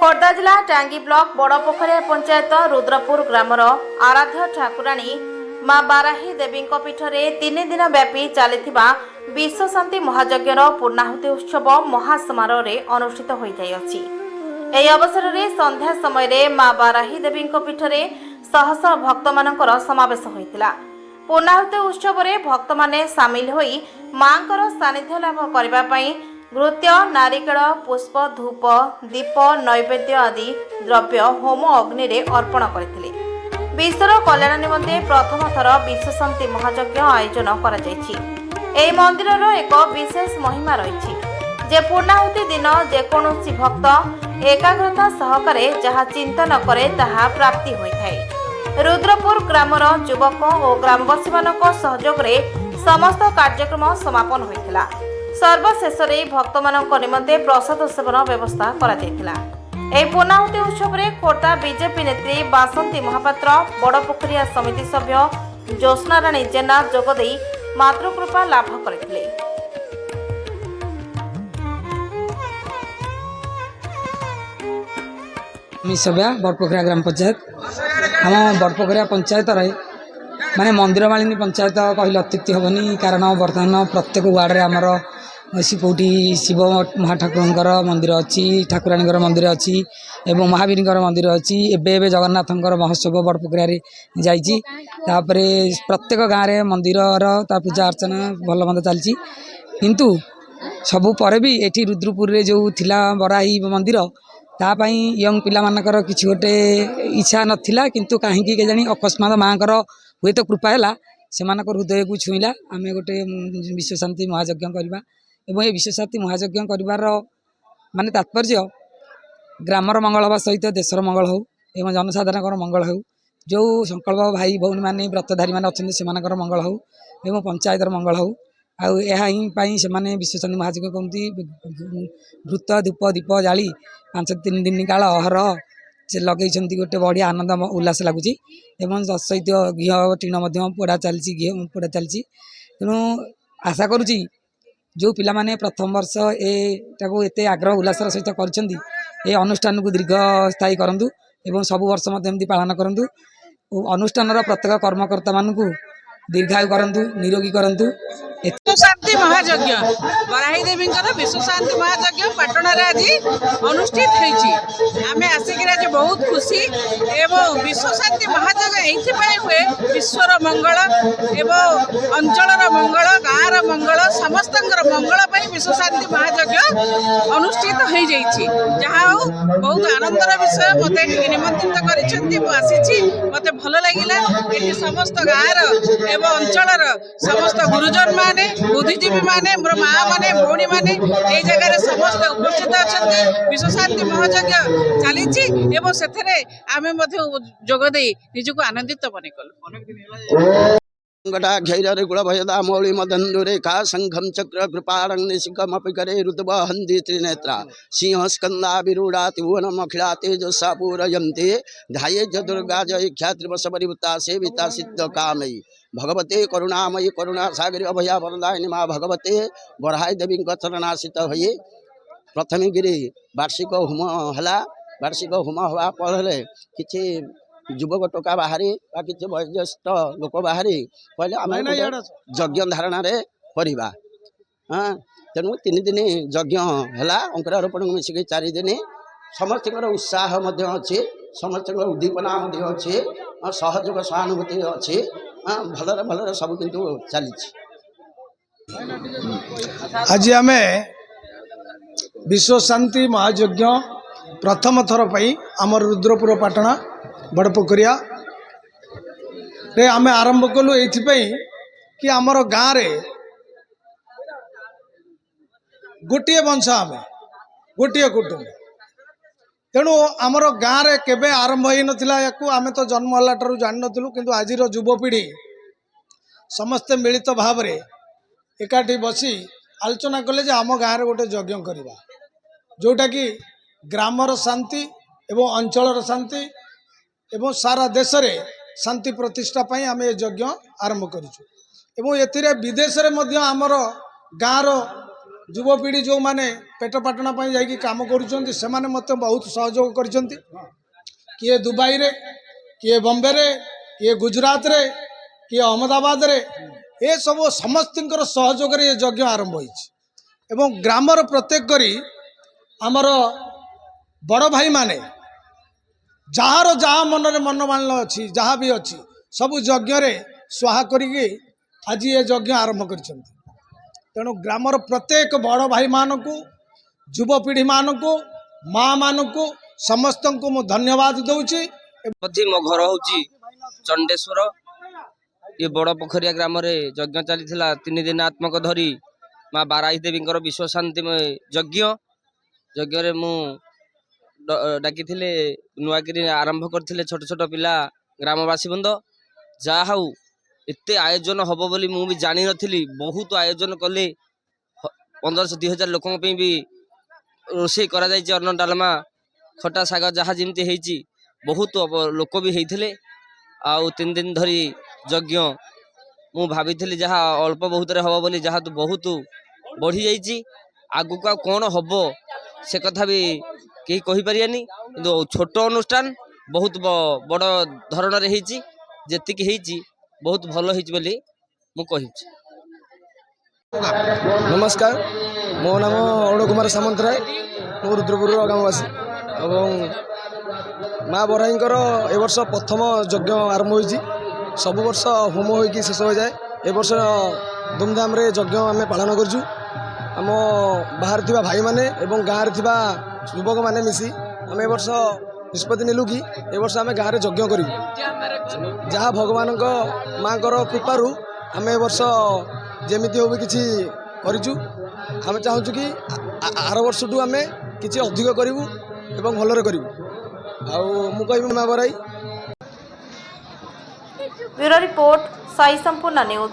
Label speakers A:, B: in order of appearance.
A: खोर्धा जिला टांगी block बड़पोखरिया panchayat Rudrapur grammar आराध्य ठाकुराणी माँ बाराही देवी पीठ में 3 दिन व्यापी चलता विश्वशांति महायज्ञर पूर्णाहुति उत्सव महासमारोह अनुष्ठित हो यह अवसर में संध्या समय माँ बाराही देवी पीठ में शह शह भक्त मानकर समावेश होता। पूर्णाहुति उत्सव में भक्त माने सामिल होई मांकर सानिध्य लाभ करने नृत्य नारिकेल पुष्प धूप दीप नैवेद्य आदि द्रव्य होम अग्नि रे अर्पण करथिले। विश्वर कल्याण निमंते प्रथम थर विश्वशांति महायज्ञ आयोजन करा जायछि। एही मंदिरर एक विशेष महिमा रहिछि जे पूर्णाहुति दिन जेकोनोसी भक्त एकाग्रता सहकारे जहा चिंतन करे ताहा प्राप्ति होइथाय। रुद्रपुर ग्रामर युवक और ग्रामवासी मानक सहयोग रे समस्त कार्यक्रम समापन होइथिला। सर्वशेष भक्त मानक निमंते प्रसाद सेवन व्यवस्था करा जायतिला। एही पूर्णाहुति उत्सव में खोर्धा बीजेपी नेत्री बासंती महापात्र बड़पोखरिया समिति सभ्य ज्योत्स्ना राणी जेना जोगदे मातृकृपा लाभ करथिले।
B: मिसभ्या बड़पोखरिया ग्राम पंचायत आम बड़पोखरिया पंचायत माने मंदिर मालिनी पंचायत कहले अत्युक्ति हेनी कारण बर्तमान प्रत्येक वार्ड में आमर कौटी शिव महाठाकुर मंदिर अच्छी ठाकुराणी मंदिर अच्छी एवं महावीर मंदिर अच्छी एवं जगन्नाथ महोत्सव बड़पोखरिया जापर प्रत्येक गाँव में मंदिर पूजा अर्चना भल मंद चलती किंतु सबु पर भी एठी रुद्रपुर रे जो थिला बराही मंदिर तापाई यंग पिला मानकर किछि गोटे इच्छा नथिला किंतु काहे के जानी अकस्मात माँकर हुए तो कृपा है से हृदय को छुईला आम गोटे विश्वशांति महायज्ञ करवा एवं ये विश्वशांति महायज्ञ कर माने तात्पर्य ग्रामर मंगल हवा सहित देशर मंगल हो एवं जनसाधारण मंगल हो जो संकल्प भाई भौणी माने व्रतधारी माने अच्छे से मंगल हो एवं पंचायतर मंगल हो आई से विश्वशांति महायज्ञ कहती घृत धूप दीप जाली 5-3 दिन काल अहरह से लगे गोटे बढ़िया आनंद उल्लास लगुच एवं सहित घी टीण पोड़ा चलती घी पोड़ा चलती तेणु आशा करुँची जो पिला माने प्रथम वर्ष एते आग्रह उल्लासर सहित कर अनुष्ठान को दीर्घ स्थायी करूँ एवं सबु वर्ष एमती पालन करूँ अनुष्ठान प्रत्येक कर्मकर्ता मानू दीर्घायु करूँ निरोगी करूँ।
C: विश्वशांति महायज्ञ बराही देवी विश्वशांति महायज्ञ पाटण आज अनुष्ठित होमें आसिक आज बहुत खुशी एवं विश्वशांति महायज्ञ ये हुए विश्वर मंगल एवं अंचल मंगल गाँव मंगल समस्त मंगल विश्वशांति महायज्ञ अनुष्ठित हो जहाँ बहुत आनंदर विषय मत निमंत्रित कर मत भल लगे समस्त गाँव एवं अंचल समस्त गुरुजन माने बुद्धिजीवी माने मोर माँ माने भौणी माने ये जगह समस्त उपस्थित अच्छा विश्वशांति महायज्ञ चली आम जोगदे निजक आनंदित मन कलु।
D: घटाक्षर गुणभयदा मौली मदंदुरेखा संघम चक्र कृपारंग निशिकमपि करे रुद्वहन्ति त्रिनेत्रा सिंह स्कंदा विरूढ़ा त्रिभुवनम अखिला तेजसा पूरयन्ते ध्याये च दुर्गा जय ख्यात्रिवशपरिवृता सेविता सिद्ध कामयी भगवते करुणामयी करुणा सागरी अभया वरदायिनी माँ भगवते बराही देवी चरणाश्रित हुए प्रथम गिरी वार्षिक होम है वार्षिक होम हवा फल कि युवक टोका बाहरी कि वयोज्येष्ठ लोक बाहरी कहले आम यज्ञ धारणा करवा हाँ तेणु 3 दिन यज्ञ है अंकुरारोपण मिसिक 4 दिन समस्त उत्साह अच्छे समस्त उद्दीपना अच्छे सहयोग सहानुभूति अच्छे भलर भलर सब किंतु चली।
E: आज आम विश्वशांति महायज्ञ प्रथम थर पर आम रुद्रपुर पाटणा बड़पोखरिया रे आमे आरंभ कलु ये कि आमर गाँव रे गोटे वंश आम गोटे कुटुंब तेणु आमर गाँव रे केबे आरंभ हो नाला आम तो जन्म है ठार जान नु कि आज युवपीढ़ी समस्ते मिलित भाव रे एकाठी बसी आलोचना कले आम गाँव रे गोटे यज्ञ करवा जोटा कि ग्रामर शांति एवं अंचल शांति एवं सारा देश रे शांति प्रतिष्ठा पाई आम यज्ञ आरंभ करूँ एवं एथिरे विदेश रे मध्य आमर गाँव ଯୁବପିଢ଼ି ଯେଉଁମାନେ ପେଟ ପାଟଣା ପାଇଁ ଯାଇକି କାମ କରୁଛନ୍ତି ସେମାନେ ମୋତେ ବହୁତ ସହଯୋଗ କରିଛନ୍ତି। କିଏ ଦୁବାଇରେ, କିଏ ବମ୍ବେରେ, କିଏ ଗୁଜରାତରେ, କିଏ ଅହମ୍ମଦାବାଦରେ, ଏସବୁ ସମସ୍ତଙ୍କର ସହଯୋଗରେ ଏ ଯଜ୍ଞ ଆରମ୍ଭ ହୋଇଛି। ଏବଂ ଗ୍ରାମର ପ୍ରତ୍ୟେକ କରି ଆମର ବଡ଼ ଭାଇମାନେ ଯାହାର ଯାହା ମନରେ ମନୋମାଳିନ ଅଛି, ଯାହା ବି ଅଛି ସବୁ ଯଜ୍ଞରେ ସ୍ୱାହା କରିକି ଆଜି ଏ ଯଜ୍ଞ ଆରମ୍ଭ କରିଛନ୍ତି। ତେଣୁ ଗ୍ରାମର ପ୍ରତ୍ୟେକ ବଡ଼ ଭାଇମାନଙ୍କୁ, ଯୁବପିଢ଼ିମାନଙ୍କୁ, ମାଆମାନଙ୍କୁ ସମସ୍ତଙ୍କୁ ମୁଁ ଧନ୍ୟବାଦ ଦେଉଛି।
F: ମୋ ଘର ହେଉଛି ଚଣ୍ଡେଶ୍ୱର। ये बड़ पोखरिया ग्राम यज्ञ चली 3 दिनात्मक धरी माँ बाराही देवींकर विश्व शांतिमय यज्ञ यज्ञ मु डाकी नुआकिरी आरंभ करते छोट छोट पिला ग्रामवासी बंद जहा हाउ एते आयोजन हम बोली मु भी जानी नथिली। बहुत आयोजन कले 1500-2000 लोकों भी रोषे करा जायछि। अन्न डालमा खटा शाग जहाँ जमी होती बहुत लोक भी होते। आउ 3 दिन धरी यज्ञ मु भाभी जहाँ अल्प बहुत हम बोली जहाँ तो बहुत बढ़ी जाइए। आगु को कौन हम से कथा भी कहीं कहीपरियानी कि छोट अनुष्ठान बहुत बड़ धरण जी बहुत भल होली मु कही।
G: नमस्कार, मो नाम अरुण कुमार सामंतराय, मु रुद्रपुर ग्रामवासी। और माँ बराहींकर ए वर्ष प्रथम यज्ञ आरंभ होइछि। सब वर्ष होम होइकि शेष हो जाए। ए वर्ष धूमधाम रे यज्ञ आम पालन करछु। आम बाहर थिबा भाई माने एवं गाँव रे थिबा युवक माने मिसी आम ए वर्ष निष्पत्ति नेलु कि ए वर्ष आम गाँव रे यज्ञ करू। जहाँ भगवान माँ कृपारू आम ए वर्ष जेमिति हो किछि करिछु। आम चाहूँ कि आर वर्ष टू आम किछि अधिक करूँ एवं भलरे करूँ। आउ मु कहबी माँ बराही।
A: ब्यूरो रिपोर्ट साई संपूर्ण न्यूज।